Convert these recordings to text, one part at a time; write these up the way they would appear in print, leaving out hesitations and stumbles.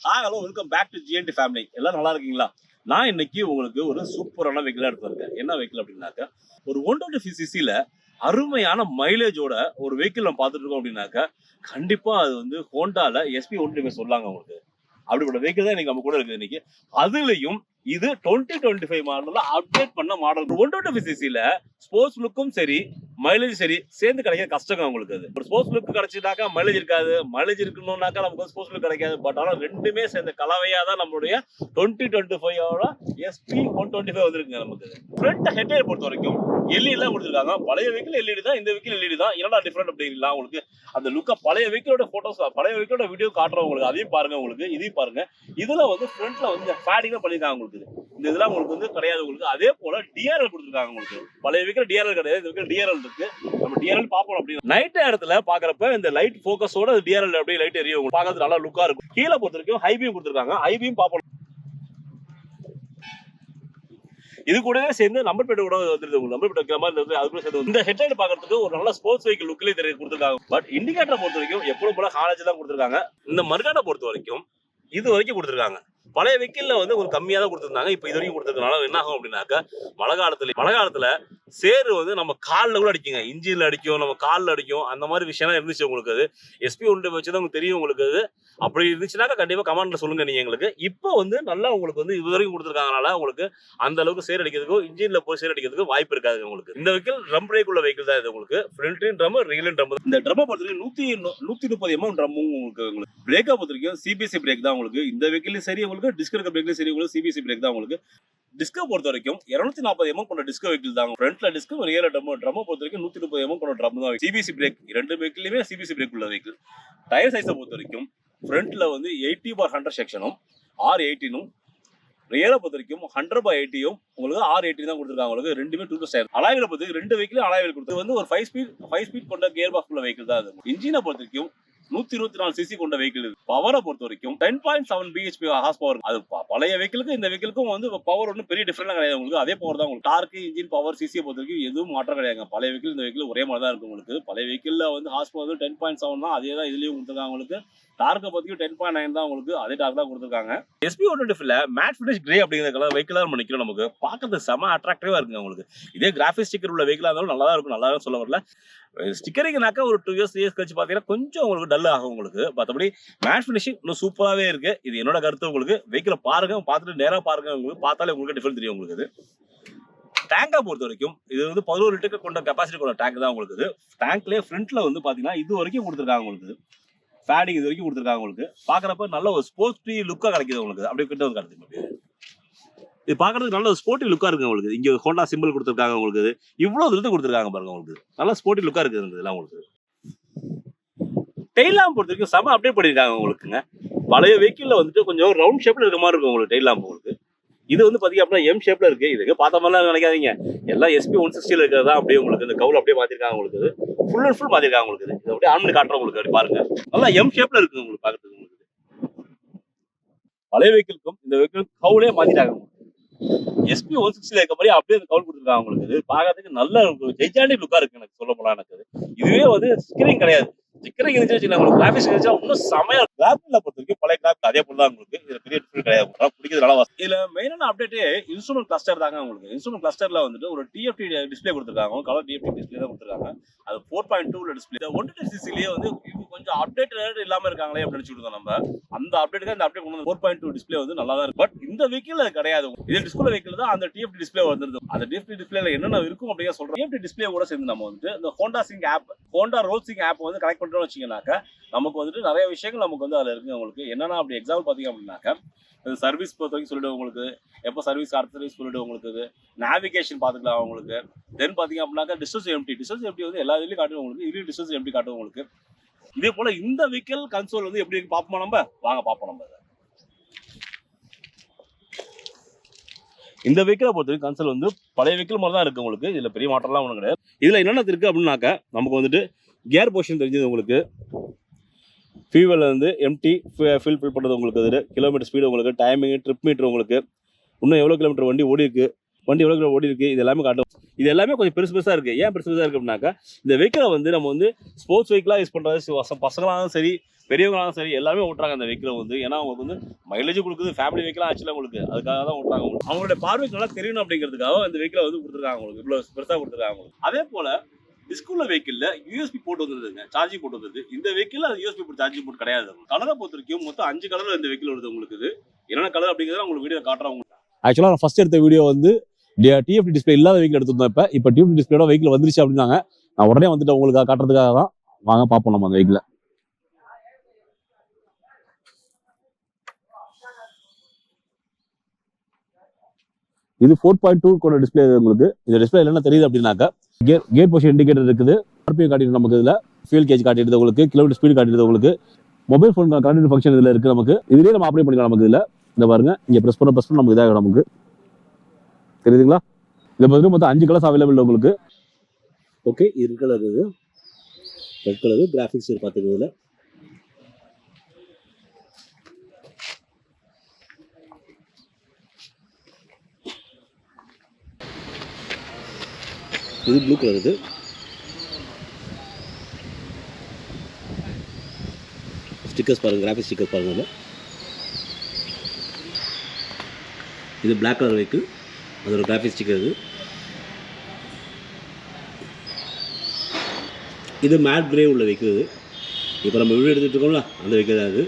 Hello welcome back to GNT family. எல்லாம் நல்லா இருக்கீங்களா? நான் இன்னைக்கு உங்களுக்கு ஒரு சூப்பரான வெஹிக்கிளா எடுத்துருக்கேன். என்ன வெஹிக்கிள் அப்படின்னாக்கா, ஒரு 125cc அருமையான மைலேஜோட ஒரு வெஹிக்கிள் நம்ம பார்த்துட்டு இருக்கோம் அப்படின்னாக்கா, கண்டிப்பா அது வந்து ஹோண்டால SP 125 சொல்லாங்க உங்களுக்கு. அப்படிப்பட்ட வெஹிக்கிள் தான் இன்னைக்கு நம்ம கூட இருக்குது இன்னைக்கு. அதுலயும் இது 2025 மாடல்ல அப்டேட் பண்ண மாடல். 125cc ஸ்போர்ட்ஸ் லுக்கும் சரி, மைலேஜ் சரி சேர்ந்து கிடைக்க கஷ்டங்க உங்களுக்கு. அது ஒரு ஸ்போர்ட்ஸ் லுக் கிடைச்சிட்டாக்கா மைலேஜ் இருக்காது, மைலேஜ் இருக்கணும்னாக்கா நமக்கு ஸ்போர்ட்ஸ் லுக் கிடைக்காது. பட் ஆனால் ரெண்டுமே சேர்ந்த கலவையா தான் நம்மளுடைய 2025 SP 125 வந்திருக்குங்க நமக்கு. ஃப்ரண்ட் ஹெட்லைட் பொறுத்த வரைக்கும் எல்இடி தான் கொடுத்துருக்காங்க. பழைய வெஹிக்கிள் எல்இடி தான், இந்த வெஹிக்கிள் எல்இடி தான். என்னடா டிஃபரெண்ட் அப்படிங்களா உங்களுக்கு? அந்த லுக்கா பழைய வெஹிக்கிளோட போட்டோஸ், பழைய வெஹிக்கிளோட வீடியோ காட்டுறோம் உங்களுக்கு. அதையும் பாருங்க உங்களுக்கு, இதையும் பாருங்க. இதுல வந்து ஃப்ரண்ட்ல வந்து ஃபேடிங் பண்ணிருக்காங்க உங்களுக்கு. இந்த இதெல்லாம் உங்களுக்கு வந்து கிடையாது உங்களுக்கு. அதே போல டிஆர்எல் கொடுத்துருக்காங்க உங்களுக்கு. பழைய வெஹிக்கிள் டிஆர்எல் கிடையாது, இந்த வெஹிக்கிள் டிஆர்எல் இருக்கு. நம்ம டிஆர்எல் பார்ப்போம். அப்படின்னு நைட் நேரத்துல பாக்குறப்ப இந்த லைட் போக்கஸோட டிஆர்எல் அப்படியே லைட் எரியும், பார்க்கறது நல்லா லுக்கா இருக்கும். கீழே பொறுத்த வரைக்கும் ஹைபீம் கொடுத்துருக்காங்க. ஹைபீம் பார்ப்போம். இது கூடவே சேர்ந்து நம்பர் பிளேட் கூட வந்துருது உங்களுக்கு. நம்பர் பிளேட் வைக்கிற மாதிரி இருந்தது, அது கூட சேர்ந்து இந்த ஹெட்லைட் பாக்குறதுக்கு ஒரு நல்ல ஸ்போர்ட்ஸ் வெஹிக்கிள் லுக்லேயே தெரிய கொடுத்துருக்காங்க. பட் இண்டிகேட்டரை பொறுத்த வரைக்கும் எப்பவும் போல காலேஜ் தான் கொடுத்துருக்காங்க. இந்த மர்கானை பொறுத்த வரைக்கும் இது வரைக்கும் கொடுத்துருக்காங்க. பழைய வெஹிக்கிள்ல வந்து ஒரு கம்மியா தான் கொடுத்துருந்தாங்க. இப்போ இது வரைக்கும் கொடுத்துருக்கனால என்ன ஆகும் அப்படின்னாக்கா, மழை காலத்துல சேரு வந்து நம்ம காலில் கூட அடிக்குங்க, இன்ஜின்ல அடிக்கும், நம்ம காலில் அடிக்கும். அந்த மாதிரி விஷயம்லாம் இருந்துச்சு உங்களுக்கு. அது SP 125 வச்சு தான் உங்களுக்கு தெரியும் உங்களுக்கு. அது அப்படி இருந்துச்சுனாக்கா கண்டிப்பா கமெண்ட்ல சொல்லுங்க நீங்க எங்களுக்கு. இப்போ வந்து நல்லா உங்களுக்கு வந்து இது வரைக்கும் கொடுத்துருக்காங்கனால உங்களுக்கு அந்த அளவுக்கு சேர் அடிக்கிறதுக்கும் இன்ஜின்ல போய் சேர் அடிக்கிறதுக்கு வாய்ப்பு இருக்காது உங்களுக்கு. இந்த வெஹிக்கிள் ட்ரம் பிரேக் உள்ள வெஹிக்கிள் தான் இது உங்களுக்கு. Front drum, real drum. இந்த ட்ரம்மை பொறுத்த வரைக்கும் 130 mm ட்ரம்மும் உங்களுக்கு. பிரேக்கை பொறுத்த வரைக்கும் CBC பிரேக் தான் உங்களுக்கு. இந்த வெஹிக்கிள் சரி உங்களுக்கு, டிஸ்க் இருக்க பிரேக்லயும் சரி உங்களுக்கு CBC பிரேக் தான் உங்களுக்கு. டிஸ்கை பொறுத்த வரைக்கும் 240 mm கொண்ட டிஸ்க் வெஹிக்கிள் தான். ஃப்ரண்ட்ல டிஸ்க், ரியல் ட்ரம் பொறுத்த வரைக்கும் 130 mm கொண்ட ட்ரம் தான். CBC பிரேக் ரெண்டு வெஹிக்கிளுமே CBC பிரேக் உள்ள வெஹிக்கிள். டயர் சைஸை பொறுத்த வரைக்கும் ஃப்ரண்ட்ல வந்து 80/100 செக்ஷனும் R18ம், ரியலை பொறுத்த வரைக்கும் 100/80யும் உங்களுக்கு R18 தான் கொடுத்துருக்காங்க உங்களுக்கு. ரெண்டுமே 2 டயர். அலாய்வில பொறுத்த ரெண்டு வெஹிக்கிளும் அலாய்வில் கொடுத்து வந்து ஒரு 5 ஸ்பீட் கொண்ட கியர் பாக்ஸ் உள்ள வெஹிக்கிள் தான் அது. இன்ஜினை பொறுத்த வரைக்கும் 124cc கொண்ட வெஹிக்கிள். பவரை பொறுத்த வரைக்கும் 10.7 bhp ஹார்ஸ் பவர். அது பழைய வெஹிக்கிளுக்கு இந்த வெஹிக்கிளுக்கும் வந்து பவர் ஒன்றும் பெரிய டிஃபரெண்ட் கிடையாது உங்களுக்கு. அதே பவர் தான் உங்களுக்கு. டார்க், இன்ஜின் பவர், சிசியை பொறுத்த வரைக்கும் எதுவும் மாற்றம் கிடையாது. பழைய வெஹிக்கிள் இந்த வெஹிக்கிள் ஒரே மாதிரி தான் இருக்கும் உங்களுக்கு. பழைய வெஹிக்கிள்ல வந்து ஹார்ஸ் பவர் வந்து 10.7 தான், அதே தான் இதுலயும் கொடுத்துருக்காங்க உங்களுக்கு. டார்க்கை பத்தியும் 10.9 தான் உங்களுக்கு, அதே டார்க் தான் கொடுத்துருக்காங்க. SP 125 மேட் ஃபினிஷ் கிரே அப்படிங்கிற கலர் வெஹிக்கிளா நம்ம நிக்கிறோம். நமக்கு பார்க்கறது செம அட்ராக்டிவா இருக்குங்க உங்களுக்கு. இதே கிராஃபிக் ஸ்டிக்கர் உள்ள வெஹிக்கிளா இருந்தாலும் நல்லா தான் இருக்கும், நல்லா தான் சொல்ல வரல. ஸ்டிக்கரிங்னாக்கா ஒரு 2 years 3 years கழிச்சு பாத்தீங்கன்னா கொஞ்சம் உங்களுக்கு டல் ஆகும் உங்களுக்கு. மற்றபடி மேட் ஃபினிஷிங் இன்னும் சூப்பராகவே இருக்கு. இது என்னோட கருத்து உங்களுக்கு. வெஹிக்கிளை பாருங்க, பார்த்துட்டு நேராக பாருங்க, உங்களுக்கு பார்த்தாலே உங்களுக்கு டிஃபரெண்ட் தெரியும் உங்களுக்கு. இது டேங்கை பொறுத்த வரைக்கும் இது வந்து 11 லிட்டர் கொண்ட கெப்பாசிட்டி கொண்ட டேங்க் தான் உங்களுக்கு. இது டேங்க்லேயே ஃப்ரண்ட்ல வந்து பாத்தீங்கன்னா இது வரைக்கும் கொடுத்துருக்காங்க உங்களுக்கு. ஃபேடிங் இது வரைக்கும் கொடுத்துருக்காங்க உங்களுக்கு. பாக்குறப்ப நல்ல ஒரு ஸ்போர்ட்ஸ் லுக்கா கிடைக்குது உங்களுக்கு. அப்படியே கிட்ட வந்து கிடைக்குது. இது பாக்குறதுக்கு நல்ல ஒரு ஸ்போர்ட்டி லுக்கா இருக்கு உங்களுக்கு. இங்க ஹோண்டா சிம்பிள் கொடுத்துருக்காங்க உங்களுக்கு. இவ்வளவு தூரத்தை கொடுத்துருக்காங்க பாருங்க உங்களுக்கு. நல்ல ஸ்போர்ட்டி லுக்கா இருக்குது இதெல்லாம் உங்களுக்கு. டெயில் லாம்ப் பொறுத்த வரைக்கும் செம அப்டேட் பண்ணிருக்காங்க உங்களுக்குங்க. பழைய வெஹிக்கிள்ல வந்துட்டு கொஞ்சம் ரவுண்ட் ஷேப்ல இருக்க மாதிரி இருக்கும் உங்களுக்கு டெயில் லாம்ப் உங்களுக்கு. இது வந்து பாத்தீங்க அப்படின்னா M ஷேப்ல இருக்கு. இதுக்கு பார்த்த மாதிரிலாம் நினைக்காதீங்க, எல்லாம் SP 160 இருக்கிறதா அப்படியே உங்களுக்கு. இந்த கவுல் அப்படியே மாத்திருக்காங்க உங்களுக்கு. ஃபுல் அண்ட் ஃபுல் மாத்திருக்காங்க உங்களுக்கு. இது அப்படியே ஆன் பண்ணி காட்டுறோம் உங்களுக்கு. அப்படி பாருங்க, நல்லா M ஷேப்ல இருக்கு உங்களுக்கு பாக்குறதுக்கு உங்களுக்கு. பழைய வெஹிக்கிள்க்கும் இந்த வெஹிக்கிள் கவுலே மாத்திட்டாங்க. SP 160 இருக்க மாதிரி அப்படியே அந்த கவுல் கொடுத்துருக்காங்க உங்களுக்கு. இது பாக்கிறதுக்கு நல்ல ஜெய்ஜாண்டி லுக்கா இருக்கு எனக்கு சொல்ல போலாம். எனக்கு இதுவே வந்து ஸ்டிக்கரிங் கிடையாது. ஸ்டிக்கரிங் இருந்துச்சு உங்களுக்கு, கிராபிக்ஸ் இருந்துச்சு இன்னும் செமையா. கிராபிக்ல பொறுத்த வரைக்கும் பழைய கிராபிக் அதே போல தான் உங்களுக்கு. இதுல பெரிய டிஃபரெண்ட் கிடையாது, பிடிக்கிறது நல்லா. இதுல மெயினான அப்டேட் இன்ஸ்ட்ருமெண்ட் கிளஸ்டர் தாங்க உங்களுக்கு. இன்ஸ்ட்ருமெண்ட் கிளஸ்டர்ல வந்துட்டு ஒரு TFT டிஸ்பிளே கொடுத்துருக்காங்க. கலர் TFT டிஸ்பிளே தான் கொடுத்துருக்காங்க. அது 4.2 டிஸ்பிளே. 125cc வந்து கொஞ்சம் அப்டேட் இல்லாம இருக்காங்களே அப்படின்னு நினைச்சுட்டு நம்ம அந்த அப்டேட்டுக்கு இந்த அப்டேட் கொண்டு 4.2 டிஸ்பிளே வந்து நல்லா தான் இருக்கு. பட் இந்த வெஹிக்கிள் கிடையாது. இது டிஸ்பிளே வெஹிக்கிள் தான். அந்த TFT டிஸ்பிளே வந்துருது. அந்த TFT டிஸ்பிளேல என்னென்ன இருக்கும் அப்படிங்க சொல்றோம். TFT டிஸ்பிளே கூட சேர்ந்து நம்ம வந்து இந்த Honda sync app, Honda road sync app வந்து கனெக்ட் பண்றோம்னு வச்சீங்கன்னாக்கா நமக்கு வந்துட்டு நிறைய விஷயங்கள் நமக்கு வந்து அதுல இருக்கு உங்களுக்கு. என்னன்னா அப்படி எக்ஸாம்பிள் பாத்தீங்க அப்படின்னாக்கா, சர்வீஸ் பொறுத்த வரைக்கும் சொல்லிட்டு உங்களுக்கு எப்போ சர்வீஸ் அடுத்த சர்வீஸ் சொல்லிட்டு உங்களுக்கு நேவிகேஷன் பார்த்துக்கலாம் உங்களுக்கு. தென் பாத்தீங்க அப்படின்னாக்கா டிஸ்டன்ஸ் எம்டி வந்து எல்லா இதுலயும் காட்டுவோம் உங்களுக்கு. இதுலயும் டிஸ்டன்ஸ் எம்டி காட்டுவோம் உங்களுக்கு. இதே போல இந்த வெஹிக்கிள் கன்சோல் வந்து எப்படி இருக்கு பாப்போம் நம்ம. வாங்க பாப்போம் நம்ம. இந்த வெஹிக்கிளை பொறுத்த வரைக்கும் கன்சோல் வந்து பழைய வெஹிக்கிள் மாதிரி தான் இருக்கு உங்களுக்கு. இதுல பெரிய மாற்றம்லாம் ஒன்றும் கிடையாது. இதுல என்னென்ன இருக்கு அப்படின்னாக்கா, நமக்கு வந்துட்டு கியர் பொசிஷன் தெரிஞ்சது உங்களுக்கு. ஃபியூவல் வந்து எம்டி ஃபில் பண்ணுறது உங்களுக்கு. அது கிலோமீட்டர் ஸ்பீடு உங்களுக்கு, டைமிங், ட்ரிப் மீட்டர் உங்களுக்கு, இன்னும் எவ்வளோ கிலோமீட்டர் வண்டி ஓடி இருக்கு, வண்டி எவ்வளோ கிலோ ஓடி இருக்கு, இது எல்லாமே காட்டும். இது எல்லாமே கொஞ்சம் பெருசாக இருக்குது. ஏன் பெருசாக இருக்குது அப்படின்னாக்கா இந்த வெஹிக்கிளை வந்து நம்ம வந்து ஸ்போர்ட்ஸ் வெஹிக்கிளாக யூஸ் பண்ணுறது பசங்களாலும் சரி பெரியவங்களாலும் சரி எல்லாமே ஓட்டுறாங்க அந்த வெஹிக்கிளை வந்து. ஏன்னா அவங்களுக்கு வந்து மைலேஜ் கொடுக்குது, ஃபேமிலி வெஹிக்கிளாக ஆக்சுவலாக உங்களுக்கு அதுக்காக தான் ஓட்டுறாங்க. அவங்களுடைய பார்வைக்கு நல்லா தெரியணும் அப்படிங்கிறதுக்காக அந்த வெஹிக்கிளை வந்து கொடுத்துருக்காங்க உங்களுக்கு, இவ்வளோ பெருசாக கொடுத்துருக்காங்க உங்களுக்கு. அதே போல் டிஸ்கூல வெஹிக்கிளில் யூஎஸ்பி போட்டு வந்துருதுங்க, சார்ஜிங் போட்டு வந்துருது. இந்த வெஹிக்கிள் அது யூஎஸ்பி போட்டு சார்ஜிங் போட்டு கிடையாது. கலரை பொறுத்த வரைக்கும் மொத்தம் 5 கலரில் இந்த வெஹிக்கிள் வருது உங்களுக்கு. இது என்னென்ன கலர் அப்படிங்கிறத உங்களுக்கு வீடியோ காட்டுறவங்க. ஆக்சுவலாக நான் ஃபர்ஸ்ட் எடுத்த வீடியோ வந்து டிஎஃப்டி டிஸ்பிளே இல்லாத வெஹிக்கிள் எடுத்துருந்தோம். இப்போ டிஎஃப்டி டிஸ்பிளேட வெஹிக்கிள் வந்துருச்சு அப்படின்னாங்க. நான் உடனே வந்துட்டு உங்களுக்கு காட்டுறதுக்காக தான். வாங்க பார்ப்போம் நம்ம அந்த வெஹிக்கிளை. இது 4.2 கொண்ட டிஸ்பிளே உங்களுக்கு. இந்த டிஸ்பிளே என்ன தெரியுது அப்படின்னாக்கா கேர் பொசிஷன் இண்டிகேட்டர் இருக்குது, ஆர்பிஎம் காட்டிட்டு நமக்கு இதில் ஃபியூல் கேஜ் காட்டிடுது உங்களுக்கு, கிலோமீட்டர் ஸ்பீடு காட்டிடுது உங்களுக்கு, மொபைல் ஃபோன் கனெக்டிங் ஃபங்க்ஷன் இதில் இருக்குது நமக்கு. இதுலேயே நம்ம ஆப்ரேட் பண்ணிக்கலாம் நமக்கு. இதில் இந்த பாருங்க, இங்கே ப்ரெஸ் பண்ண நமக்கு இதாக நமக்கு தெரியுதுங்களா. இதை பார்த்து மொத்தம் 5 கலர்ஸ் அவைலபிள் உங்களுக்கு. ஓகே, இது கலர் இருக்குது, ரெட் கலரு கிராஃபிக்ஸ் பார்த்துக்கிறதுல. இது ப்ளூ கலர். இது ஸ்டிக்கர்ஸ் பாருங்க, கிராஃபிக் ஸ்டிக்கர் பாருங்க. இது பிளாக் கலர் வெஹிக்கிள், அதோட கிராஃபிக் ஸ்டிக்கர். இது மேட் கிரே உள்ள வெஹிக்கிள். இது இப்போ நம்ம வீடியோ எடுத்துகிட்டு இருக்கோம்ல அந்த வெஹிக்கிள் தான். அது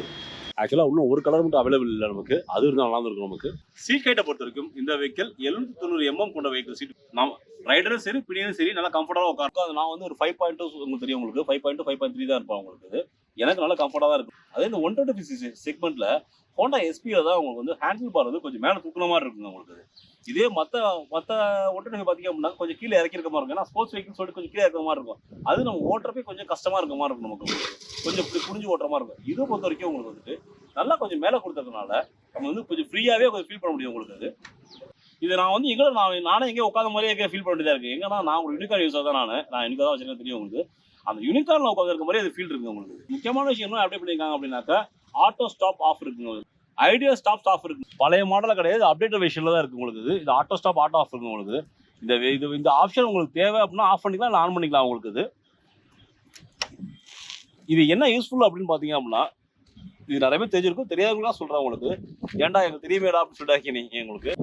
ஆக்சுவலாக இன்னும் ஒரு கலர் மட்டும் அவைலபிள் இல்லை நமக்கு, அது இருந்தால் நல்லா இருக்கும் நமக்கு. சீட் ஹைட்டை பொறுத்த வரைக்கும் இந்த வெஹிக்கிள் 790 mm கொண்ட வெஹிக்கிள். சீட் நம்ம ரைடரும் சரி பிடியும் சரி நல்லா கம்ஃபர்டாக உட்காருக்கும். அது நான் வந்து ஒரு 5.2 உங்களுக்கு தெரியும், உங்களுக்கு 5.2 5.3 தான் இருப்பேன் உங்களுக்கு. எனக்கு நல்லா கம்ஃபர்டாக தான் இருக்கும். அதே இந்த 125cc செக்மெண்ட்டில் ஹோண்டா எஸ்பியில் தான் உங்களுக்கு வந்து ஹேண்டில் பார் வந்து கொஞ்சம் மேலே தூக்குன மாதிரி இருக்குங்க உங்களுக்கு. இதே மற்ற 125 பார்த்தீங்க அப்படின்னா கொஞ்சம் கீழே இறக்கிருக்க மாதிரி இருக்கும். ஏன்னா ஸ்போர்ட்ஸ் வெஹிக்கிள் சொல்லிட்டு கொஞ்சம் கீழே இருக்கிற மாதிரி இருக்கும். அது நம்ம ஓட்டுறப்பே கொஞ்சம் கஷ்டமாக இருக்க மாதிரி இருக்கும் நமக்கு, கொஞ்சம் இப்படி புரிஞ்சு ஓட்டுற மாதிரி இருக்கும். இதை பொறுத்த வரைக்கும் உங்களுக்கு வந்துட்டு நல்லா கொஞ்சம் மேலே கொடுத்ததுனால நம்ம வந்து கொஞ்சம் ஃப்ரீயாகவே கொஞ்சம் ஃபீல் பண்ண முடியும் உங்களுக்கு. அது இது நான் வந்து நானே எங்கேயோ உட்காந்த மாதிரியே எங்கே ஃபீல் பண்ண வேண்டியதாக இருக்குது. எங்கன்னா நான் ஒரு யூனிகார்ன் யூஸாக தான் நான் யூனிக்காக தான் வச்சுருக்கேன் தெரியும் உங்களுக்கு. அந்த யூனிகார்னில் உட்காந்து இருக்க மாதிரி அது ஃபீல் இருக்குது உங்களுக்கு. முக்கியமான விஷயம் என்ன எப்படி பண்ணியிருக்காங்க அப்படின்னாக்கா ஆட்டோ ஸ்டாப் ஆஃப் இருக்குங்க, ஐடியா ஸ்டாப் இருக்கு. பழைய மாடலில் கிடையாது, அப்டேட் வெர்ஷனில் தான் இருக்குது உங்களுக்கு. இது ஆட்டோ ஸ்டாப் ஆட்டோ ஆஃப் இருக்குது உங்களுக்கு. இந்த ஆப்ஷன் உங்களுக்கு தேவை அப்படின்னா ஆஃப் பண்ணிக்கலாம், இல்லை ஆன் பண்ணிக்கலாம் உங்களுக்கு. இது என்ன யூஸ்ஃபுல் அப்படின்னு பார்த்தீங்க அப்படின்னா, இது நிறைய பேர் தெரிஞ்சிருக்கும், தெரியாதவங்களா சொல்கிறேன் உங்களுக்கு. ஏன்டா எனக்கு தெரியுமேடா அப்படின்னு சொல்லிட்டாங்க நீங்கள். உங்களுக்கு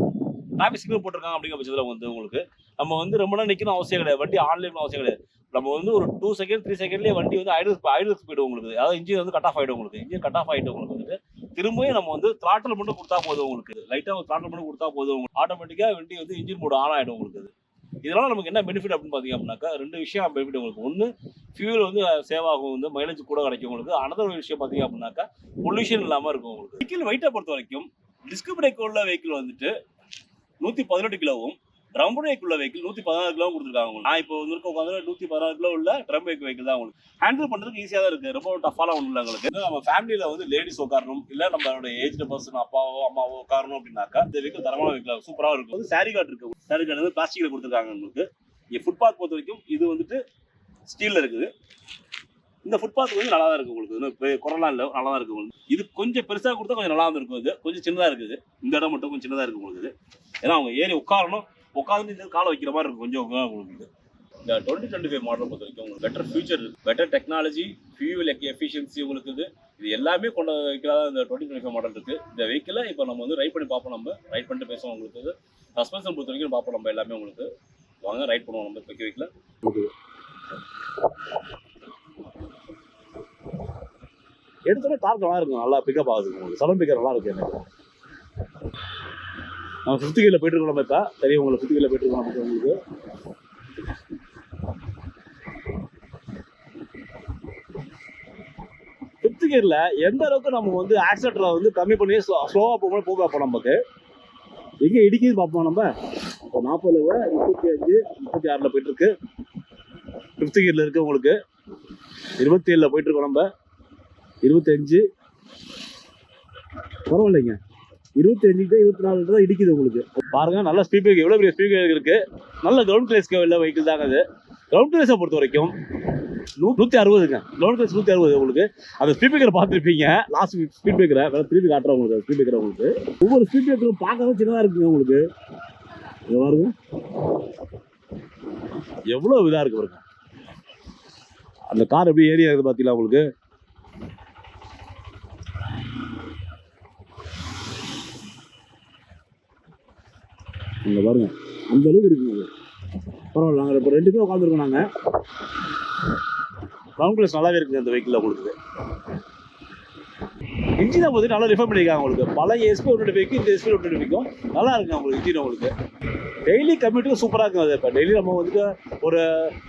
டிராஃபிக் சிக்னல் போட்டிருக்காங்க அப்படிங்கிற பட்சத்தில் வந்து உங்களுக்கு நம்ம வந்து ரொம்ப நேரம் நிற்கணும் அவசியம் கிடையாது, வண்டி ஆன்லைன் அவசியம் கிடையாது. நம்ம வந்து ஒரு 2 செகண்ட் 3 செகண்ட்லேயே வண்டி வந்து ஐடல் போய்டும் உங்களுக்கு. அதாவது இன்ஜின் வந்து கட் ஆஃப் ஆகிடும் உங்களுக்கு. இன்ஜின் கட் ஆஃப் ஆகிட்டு உங்களுக்கு வந்து திரும்பியும் நம்ம வந்து த்ராட்டில் மட்டும் கொடுத்தா போதும் உங்களுக்கு. லைட்டாக ஒரு த்ராட்டில் மட்டும் கொடுத்தா போதும் உங்களுக்கு. ஆட்டோமேட்டிக்காக வண்டி வந்து இன்ஜின் மோட் ஆன் ஆகிடும் உங்களுக்கு. இதனால நமக்கு என்ன பெனிஃபிட் அப்படின்னு பார்த்தீங்க அப்படின்னாக்கா 2 விஷயம் பெனிஃபிட் உங்களுக்கு. ஒன்று, ஃபியூல் வந்து சேவ் ஆகும், வந்து மைலேஜ் கூட கிடைக்கும் உங்களுக்கு. அனதர் ஒரு விஷயம் பார்த்தீங்க அப்படின்னாக்கா பொல்யூஷன் இல்லாமல் இருக்கும் உங்களுக்கு. வெஹிக்கிள் வெயிட்டை பொறுத்த வரைக்கும் டிஸ்க் பிரேக் உள்ள வெஹிக்கிள் வந்துட்டு 118 கிலோவும், ட்ரம் பிரேக் உள்ள வெஹிக்கிள் 116 கிலோ கொடுத்துருக்காங்க. நான் இப்போ வந்து உட்காந்து 116 கிலோ உள்ள ட்ரம் பிரேக் வெஹிக்கிள் தான் உங்களுக்கு. ஹேண்டில் பண்ணுறதுக்கு ஈஸியாக தான் இருக்குது, ரொம்ப டஃபாலாம் ஒன்றும் இல்லை உங்களுக்கு. நம்ம ஃபேமிலியில் வந்து லேடிஸ் உட்காரணும், இல்லை நம்மளோட ஏஜ்டு பர்சன் அப்பாவோ அம்மாவோ உட்காரணும் அப்படின்னாக்கா இந்த வெஹிக்கிள் தரமான வெஹிக்கிள் சூப்பராக இருக்கும். வந்து சாரி கார்டு இருக்குது, சாரி கார்டு வந்து பிளாஸ்டிக்கில் கொடுத்துருக்காங்க உங்களுக்கு. இங்கே ஃபுட்பாத் பொறுத்த வரைக்கும் இது வந்துட்டு ஸ்டீலில் இருக்குது. இந்த ஃபுட்பாத் வந்து நல்லா தான் இருக்குது உங்களுக்கு. இன்னும் குறலாம் இல்லை, நல்லா தான் இருக்குது உங்களுக்கு. இது கொஞ்சம் பெருசாக கொடுத்தா கொஞ்சம் நல்லா இருக்கும். இது கொஞ்சம் சின்னதாக இருக்குது, இந்த இடம் மட்டும் கொஞ்சம் சின்னதாக இருக்குது உங்களுக்கு. ஏன்னா அவங்க ஏறி உட்காரணும், உட்காந்து காலை வைக்கிற மாதிரி இருக்கும் கொஞ்சம் உங்களுக்கு. இந்த 2025 மாடல் பொறுத்த வரைக்கும் உங்களுக்கு பெட்டர் ஃபியூச்சர் இருக்குது, பெட்டர் டெக்னாலஜி, ஃபியூவல் எஃபிஷியன்சி உங்களுக்கு. இது எல்லாமே கொண்ட வெஹிக்கிளாக தான் இந்த 2025 மாடல் இருக்குது. இந்த வெஹிக்கிளை இப்போ நம்ம வந்து ரைட் பண்ணி பார்ப்போம், நம்ம ரைட் பண்ணிட்டு பேசுவோம் உங்களுக்கு. சஸ்பென்ஷன் பொறுத்த வரைக்கும் பார்ப்போம் நம்ம எல்லாமே உங்களுக்கு. வாங்க ரைட் பண்ணுவோம் நம்ம இப்போ வெஹிக்கிளை. எடுத்தோடனே டார்க் நல்லா இருக்கும், நல்லா பிக்கப் ஆகுது உங்களுக்கு. சடன் பிக்கப் நல்லா இருக்கு எனக்கு. நம்ம 5th கியரில் போயிட்டு இருக்கோம். நம்ம இப்போ தெரியும் உங்களுக்கு 5th கியரில் போயிட்டு இருக்கோம் நமக்கு உங்களுக்கு. 5th கியரில் எந்த அளவுக்கு நம்ம வந்து ஆக்சிலேட்டரை வந்து கம்மி பண்ணி ஸ்லோவாக போக நமக்கு எங்கே இடிக்குது பார்ப்போம் நம்ம. இப்போ 40 35 36 போயிட்டு இருக்கு. 5th கியரில் இருக்கு உங்களுக்கு. 27 போயிட்டு இருக்கோம் நம்ம. 25 பரவாயில்லைங்க. 25 24 தான் இடிக்குது உங்களுக்கு. பாருங்க, நல்ல ஸ்பீட் பிரேக், எவ்வளோ பெரிய ஸ்பீட் பிரேக் இருக்கு. நல்ல கிரவுண்ட் கிளேஸ்க்கு உள்ள வெஹிக்கிள் தாங்க அது. கிரவுண்ட் கிளேஸை பொறுத்த வரைக்கும் 160ங்க. கிரவுண்ட் கிளேஸ் 160 உங்களுக்கு. அந்த ஸ்பீட் பிரேக்கரை பார்த்துருப்பீங்க, லாஸ்ட் ஸ்பீட் பிரேக்கரை வேற திருப்பி காட்டுறேன் உங்களுக்கு. ஸ்பீட் பிரேக்கரை உங்களுக்கு ஒவ்வொரு ஸ்பீட் பிரேக்கரும் பார்க்கறது சின்னதாக இருக்குங்க உங்களுக்கு. இது பாருங்க, எவ்வளோ இதாக இருக்கு பாருங்க. அந்த கார் எப்படி ஏறி இருக்குது பார்த்தீங்களா உங்களுக்கு? இங்கே பாருங்க, அந்த அளவுக்கு இருக்குங்க. பரவாயில்ல, நாங்கள் இப்போ 2 பேர் உட்காந்துருக்கோம். நாங்கள் கிரவுண்ட் கிளாஸ் நல்லாவே இருக்குங்க இந்த வெஹிக்கிளில் உங்களுக்கு. இன்ஜினை பற்றி நல்லா ரிஃபர் பண்ணியிருக்காங்க உங்களுக்கு. பழைய எஸ்பி 125க்கும் இந்த எஸ்பி 125க்கும் நல்லா இருக்குங்க உங்களுக்கு இன்ஜின் உங்களுக்கு. டெய்லி கம்யூட்டுக்கு சூப்பராக இருக்குங்க. அது இப்போ டெய்லி நம்ம வந்துட்டு ஒரு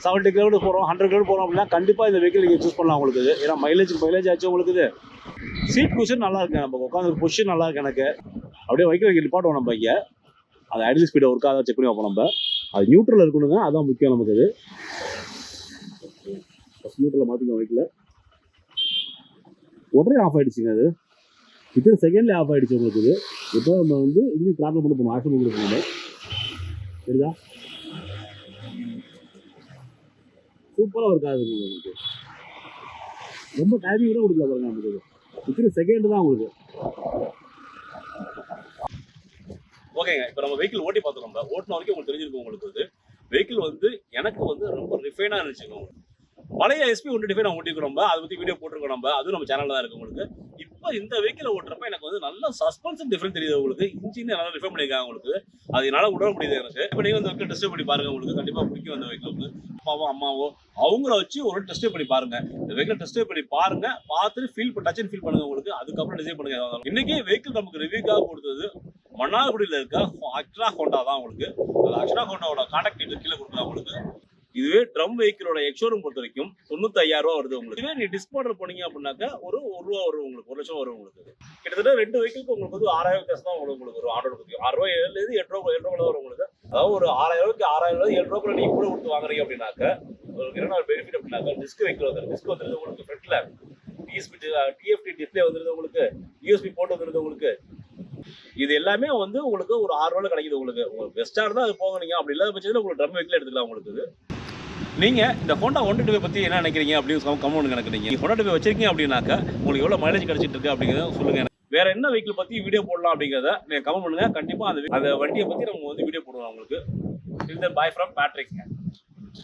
70 கிலோமீட்டர் போகிறோம், 100 கிலோமீட்டர் போகிறோம் அப்படின்னா கண்டிப்பாக இந்த வெஹிக்கிள் நீங்கள் சூஸ் பண்ணலாம் உங்களுக்கு. ஏன்னா மைலேஜ் ஆச்சு உங்களுக்கு. சீட் குஷன் நல்லா இருக்கு, நம்ம உட்காந்து பொசிஷன் நல்லா இருக்கு எனக்கு. அப்படியே வெஹிக்கிள் நிப்பாட்டுவோம் நம்ம இங்கே. அது ஐடியல் ஸ்பீடை ஒர்க் ஆகாத செக் பண்ணி வைப்போம் நம்ம. அது நியூட்ரல் இருக்கணுங்க, அதான் முக்கியம் நமக்கு. அது ஃபஸ்ட் நியூட்ரலில் மாற்றிக்கோங்க வெஹிக்கிள். உடனே ஆஃப் ஆகிடுச்சுங்க. அது இப்போ செகண்ட்லேயே ஆஃப் ஆகிடுச்சு உங்களுக்கு. இது இப்போ நம்ம வந்து இன்னும் ப்ராப்ளம் பண்ண போகணும், ஆக்ஷன் கொடுக்க போகணும். சரிதா? சூப்பராக ஒர்க் ஆகுது உங்களுக்கு. ரொம்ப டைமிங் கூட கொடுக்கல பாருங்க நமக்கு. இப்போ செகண்ட் தான் உங்களுக்கு. ஓகேங்க, இப்போ நம்ம வெஹிக்கிள் ஓட்டி பார்த்தோம். நம்ம ஓட்டின வரைக்கும் உங்களுக்கு தெரிஞ்சிருக்கும். உங்களுக்கு வந்து வெஹிக்கிள் வந்து எனக்கு வந்து ரொம்ப ரிஃபைனாக இருந்துச்சுங்க உங்களுக்கு. பழைய எஸ்பி 125 நான் ஓட்டிக்கிறோம். நம்ம அதை பற்றி வீடியோ போட்டிருக்கோம். நம்ம அதுவும் நம்ம சேனலில் தான் இருக்குது உங்களுக்கு. இப்போ இந்த வெஹிக்கிள் ஓட்டுறப்ப எனக்கு வந்து நல்ல சஸ்பென்ஷன் டிஃபரெண்ட் தெரியுது உங்களுக்கு. இன்ஜின் நல்லா ரிஃபைன் பண்ணியிருக்காங்க உங்களுக்கு. அது என்னால் உணர முடியுது எனக்கு. இப்போ நீங்கள் வந்து வெஹிக்கிள் டெஸ்ட் பண்ணி பாருங்க, உங்களுக்கு கண்டிப்பாக பிடிக்கும். அந்த வெஹிக்கிள் வந்து அப்பாவோ அம்மாவோ அவங்கள வச்சு ஒரு டெஸ்ட் பண்ணி பாருங்க. இந்த வெஹிக்கிள் டெஸ்ட் பண்ணி பாருங்க, பார்த்துட்டு டச் ஃபீல் பண்ணுங்க உங்களுக்கு. அதுக்கப்புறம் டிசைட் பண்ணுங்க. இன்னைக்கு வெஹிக்கிள் நமக்கு ரிவ்யூக்காக கொடுத்தது மன்னார்குடியில் இருக்க அக்ஷரா ஹோண்டா தான் உங்களுக்கு. அந்த அக்ஷரா ஹோண்டாவோட கான்டாக்ட் டீட்டெயில் கீழே கொடுக்கலாம் உங்களுக்கு. இதுவே ட்ரம் வெஹிக்கிளோட எக்ஸோரூம் பொறுத்த வரைக்கும் 95,000 ரூபா வருது உங்களுக்கு. இதுவே நீ டிஸ்கவுண்டர் போனீங்க அப்படின்னாக்கா ஒரு ரூபா வரும் உங்களுக்கு, 1 லட்சம் வரும் உங்களுக்கு. கிட்டத்தட்ட 2 வெஹிக்கிளுக்கு உங்களுக்கு வந்து 6,000 வித்தியாசம் தான் உங்களுக்கு ஒரு ஆர்டர் கொடுக்கும். 6 ரூபாய் 8 ரூபா வரும் உங்களுக்கு. அதாவது ஒரு 6,000 6,000 7 ரூபாய் நீங்க கூட கொடுத்து வாங்குறீங்க அப்படின்னாக்க உங்களுக்கு என்ன ஒரு பெனிஃபிட் அப்படின்னாக்கா டிஸ்க் வெஹிக்கிள் வந்து டிஸ்க் வந்துருது உங்களுக்கு. ஃப்ரண்ட்ல டிஎஃப்டி டிஸ்பிளே வந்துருது உங்களுக்கு. யூஎஸ்பி போட்டு வந்துருது உங்களுக்கு. இது எல்லாமே வந்து உங்களுக்கு ஒரு 6 ரூபாய் கிடைக்குது உங்களுக்கு. உங்களுக்கு பெஸ்ட்டாக இருந்தால் அது போங்க. அப்படி இல்லாத பட்சத்தில் உங்களுக்கு ட்ரம் வெஹிக்கிள் எடுத்துக்கலாம் உங்களுக்கு. நீங்க இந்த ஹோண்டா 125 பத்தி என்ன நினைக்கிறீங்க அப்படின்னு கமெண்ட் நினைக்கிறீங்க. நீங்க ஹோண்டா 125 வச்சிருக்கீங்க அப்படின்னாக்கா உங்களுக்கு எவ்வளவு மைலேஜ் கிடைச்சிட்டு இருக்கு அப்படிங்கறத சொல்லுங்க. வேற என்ன வெஹிக்கிள் பத்தி வீடியோ போடலாம் அப்படிங்கறத நீங்க கமெண்ட் பண்ணுங்க. கண்டிப்பா அந்த வண்டியை பத்தி நம்ம வந்து வீடியோ போடுவோம் உங்களுக்கு. Bye from Patrick.